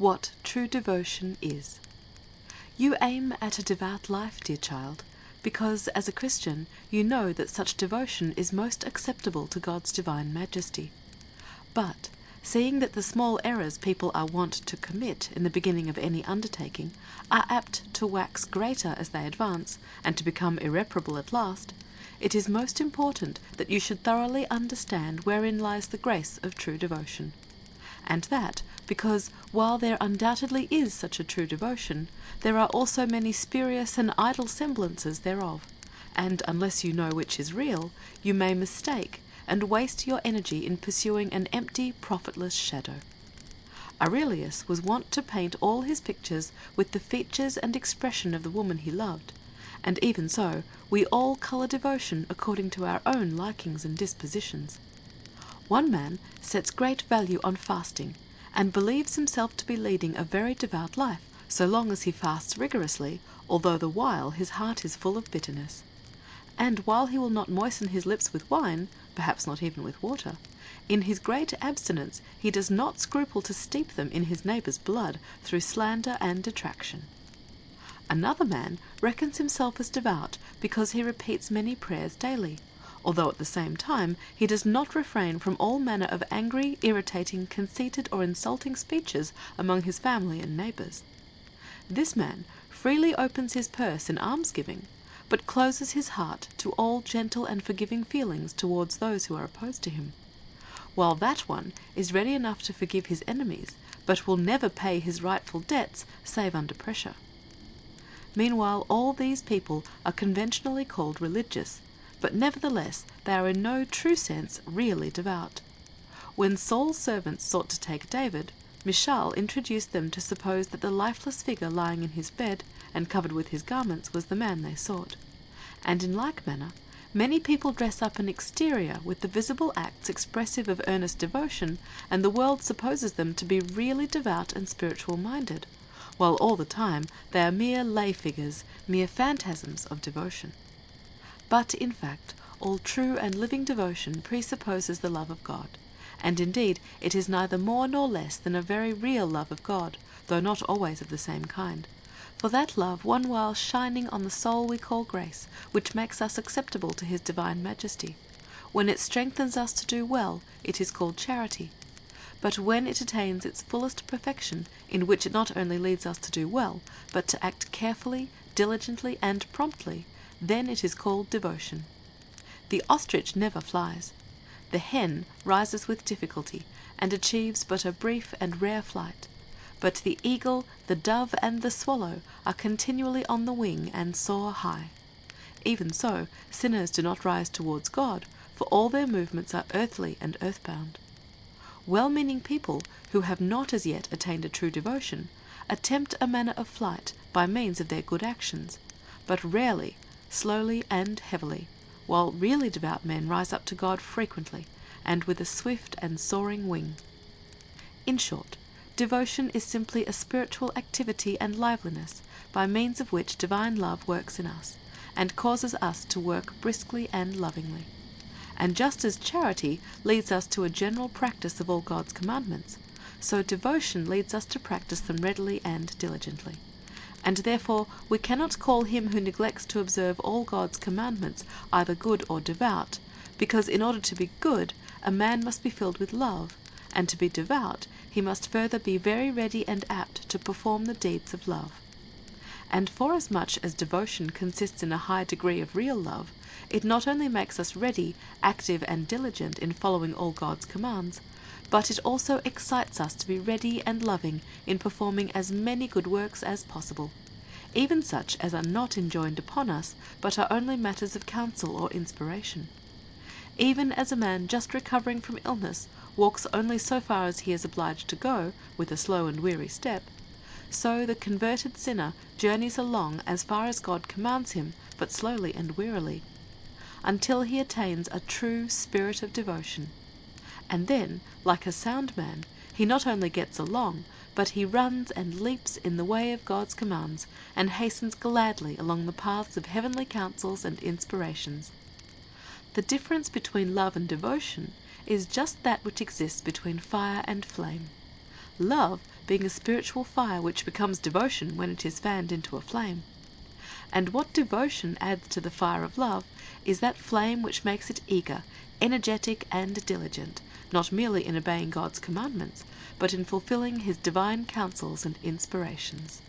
What true devotion is. You aim at a devout life, dear child, because as a Christian you know that such devotion is most acceptable to God's divine majesty. But, seeing that the small errors people are wont to commit in the beginning of any undertaking are apt to wax greater as they advance, and to become irreparable at last, it is most important that you should thoroughly understand wherein lies the grace of true devotion. And that, because, while there undoubtedly is such a true devotion, there are also many spurious and idle semblances thereof, and unless you know which is real, you may mistake, and waste your energy in pursuing an empty, profitless shadow. Aurelius was wont to paint all his pictures with the features and expression of the woman he loved, and even so we all colour devotion according to our own likings and dispositions. One man sets great value on fasting, and believes himself to be leading a very devout life, so long as he fasts rigorously, although the while his heart is full of bitterness. And while he will not moisten his lips with wine, perhaps not even with water, in his great abstinence he does not scruple to steep them in his neighbour's blood through slander and detraction. Another man reckons himself as devout because he repeats many prayers daily, although at the same time he does not refrain from all manner of angry, irritating, conceited, or insulting speeches among his family and neighbours. This man freely opens his purse in almsgiving, but closes his heart to all gentle and forgiving feelings towards those who are opposed to him, while that one is ready enough to forgive his enemies, but will never pay his rightful debts save under pressure. Meanwhile, all these people are conventionally called religious, but nevertheless they are in no true sense really devout. When Saul's servants sought to take David, Michal introduced them to suppose that the lifeless figure lying in his bed and covered with his garments was the man they sought. And in like manner, many people dress up an exterior with the visible acts expressive of earnest devotion, and the world supposes them to be really devout and spiritual-minded, while all the time they are mere lay figures, mere phantasms of devotion. But, in fact, all true and living devotion presupposes the love of God, and indeed it is neither more nor less than a very real love of God, though not always of the same kind. For that love one while shining on the soul we call grace, which makes us acceptable to his divine majesty. When it strengthens us to do well, it is called charity. But when it attains its fullest perfection, in which it not only leads us to do well, but to act carefully, diligently, and promptly, then it is called devotion. The ostrich never flies. The hen rises with difficulty, and achieves but a brief and rare flight. But the eagle, the dove, and the swallow are continually on the wing and soar high. Even so, sinners do not rise towards God, for all their movements are earthly and earthbound. Well-meaning people, who have not as yet attained a true devotion, attempt a manner of flight by means of their good actions, but rarely, slowly and heavily, while really devout men rise up to God frequently, and with a swift and soaring wing. In short, devotion is simply a spiritual activity and liveliness, by means of which divine love works in us, and causes us to work briskly and lovingly. And just as charity leads us to a general practice of all God's commandments, so devotion leads us to practice them readily and diligently. And therefore we cannot call him who neglects to observe all God's commandments either good or devout, because in order to be good, a man must be filled with love, and to be devout, he must further be very ready and apt to perform the deeds of love. And forasmuch as devotion consists in a high degree of real love, it not only makes us ready, active, and diligent in following all God's commands, but it also excites us to be ready and loving in performing as many good works as possible, even such as are not enjoined upon us, but are only matters of counsel or inspiration. Even as a man just recovering from illness walks only so far as he is obliged to go, with a slow and weary step, so the converted sinner journeys along as far as God commands him, but slowly and wearily, until he attains a true spirit of devotion. And then, like a sound man, he not only gets along, but he runs and leaps in the way of God's commands, and hastens gladly along the paths of heavenly counsels and inspirations. The difference between love and devotion is just that which exists between fire and flame. Love being a spiritual fire which becomes devotion when it is fanned into a flame. And what devotion adds to the fire of love is that flame which makes it eager, energetic, and diligent, not merely in obeying God's commandments, but in fulfilling His divine counsels and inspirations.